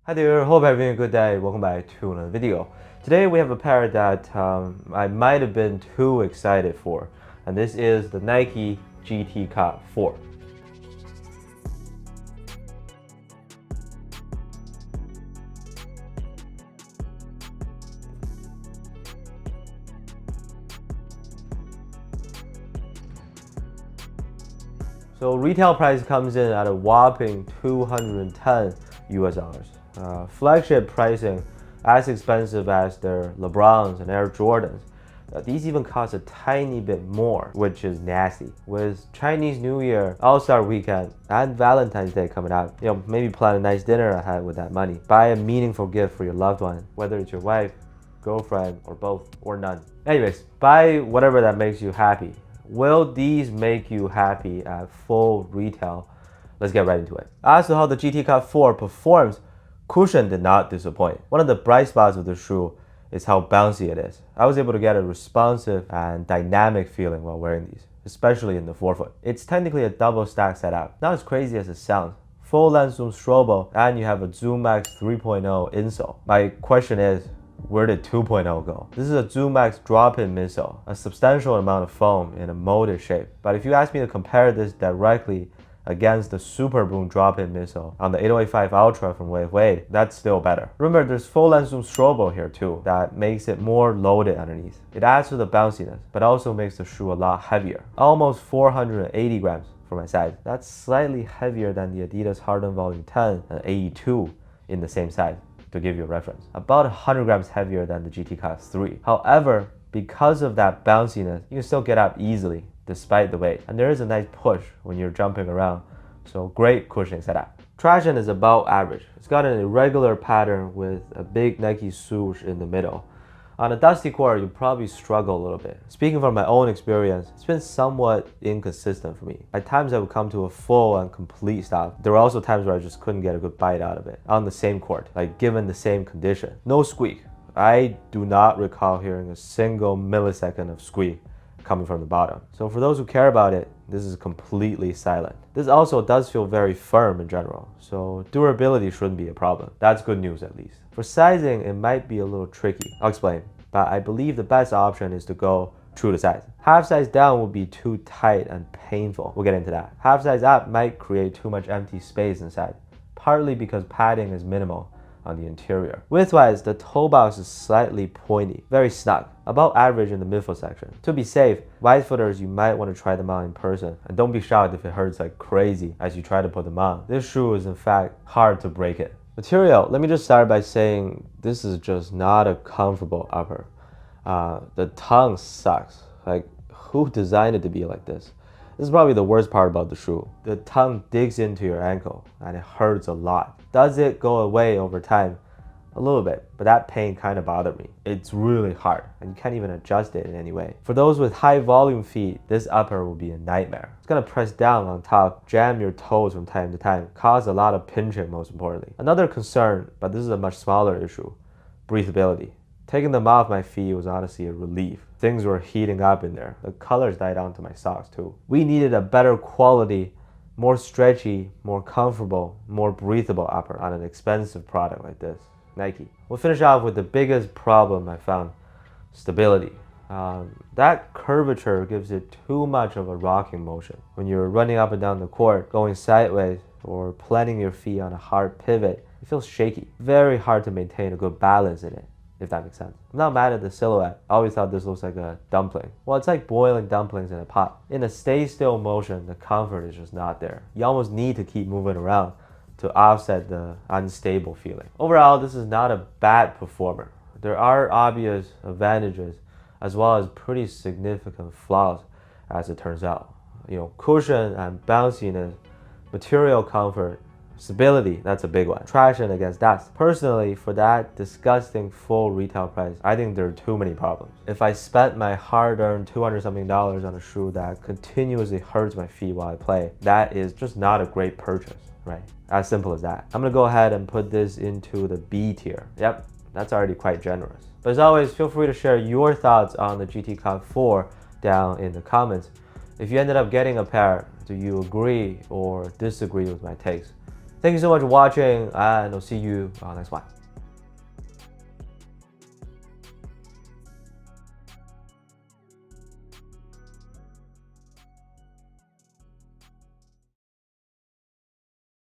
Hi there, hope you're having a good day. Welcome back to another video. Today we have a pair that I might have been too excited for, and this is the Nike Jkei 4. So retail price comes in at a whopping 210 US dollars. Flagship pricing as expensive as their LeBrons and Air Jordans. These even cost a tiny bit more, which is nasty. With Chinese New Year, All-Star Weekend, and Valentine's Day coming up, maybe plan a nice dinner ahead with that money. Buy a meaningful gift for your loved one, whether it's your wife, girlfriend, or both, or none. Anyways, buy whatever that makes you happy. Will these make you happy at full retail? Let's get right into it. As to how the Jkei 4 performs, cushion did not disappoint. One of the bright spots of the shoe is how bouncy it is. I was able to get a responsive and dynamic feeling while wearing these, especially in the forefoot. It's technically a double stack setup, not as crazy as it sounds. Full length Zoom Strobel, and you have a ZoomX 3.0 insole. My question is, where did 2.0 go? This is a ZoomX drop-in midsole, a substantial amount of foam in a molded shape. But if you ask me to compare this directly against the Super Boom drop-in midsole on the 8085 Ultra from Wade, that's still better. Remember, there's full-length Zoom Strobel here too, that makes it more loaded underneath. It adds to the bounciness, but also makes the shoe a lot heavier. Almost 480 grams for my size. That's slightly heavier than the Adidas Harden Volume 10 and 82 in the same size, to give you a reference. About 100 grams heavier than the Jkei 3. However, because of that bounciness, you can still get up easily despite the weight. And there is a nice push when you're jumping around, so great cushioning setup. Traction is about average. It's got an irregular pattern with a big Nike swoosh in the middle. On a dusty court, you probably struggle a little bit. Speaking from my own experience, it's been somewhat inconsistent for me. At times I would come to a full and complete stop. There were also times where I just couldn't get a good bite out of it on the same court, like given the same condition. No squeak. I do not recall hearing a single millisecond of squeak coming from the bottom. So for those who care about it, this is completely silent. This also does feel very firm in general, so durability shouldn't be a problem. That's good news at least. For sizing, it might be a little tricky. I'll explain, but I believe the best option is to go true to size. Half size down would be too tight and painful. We'll get into that. Half size up might create too much empty space inside, partly because padding is minimal on the interior. Widthwise, the toe box is slightly pointy, very snug, about average in the midfoot section. To be safe, wide footers, you might want to try them on in person, and don't be shocked if it hurts like crazy as you try to put them on. This shoe is in fact hard to break it. Material, let me just start by saying this is just not a comfortable upper. The tongue sucks. Like, who designed it to be like this? This is probably the worst part about the shoe. The tongue digs into your ankle and it hurts a lot. Does it go away over time? A little bit, but that pain kind of bothered me. It's really hard and you can't even adjust it in any way. For those with high volume feet, this upper will be a nightmare. It's gonna press down on top, jam your toes from time to time, cause a lot of pinching most importantly. Another concern, but this is a much smaller issue, breathability. Taking them off my feet was honestly a relief. Things were heating up in there. The colors died onto my socks too. We needed a better quality, more stretchy, more comfortable, more breathable upper on an expensive product like this, Nike. We'll finish off with the biggest problem I found, stability. That curvature gives it too much of a rocking motion. When you're running up and down the court, going sideways, or planting your feet on a hard pivot, it feels shaky. Very hard to maintain a good balance in it, if that makes sense. I'm not mad at the silhouette. I always thought this looks like a dumpling. Well, it's like boiling dumplings in a pot. In a stay still motion, the comfort is just not there. You almost need to keep moving around to offset the unstable feeling. Overall, this is not a bad performer. There are obvious advantages as well as pretty significant flaws as it turns out. Cushion and bounciness, material comfort, stability, that's a big one. Traction against dust. Personally, for that disgusting full retail price, I think there are too many problems. If I spent my hard-earned $200-something on a shoe that continuously hurts my feet while I play, that is just not a great purchase, right? As simple as that. I'm gonna go ahead and put this into the B tier. Yep, that's already quite generous. But as always, feel free to share your thoughts on the Jkei 4 down in the comments. If you ended up getting a pair, do you agree or disagree with my takes? Thank you so much for watching, and I'll see you next one.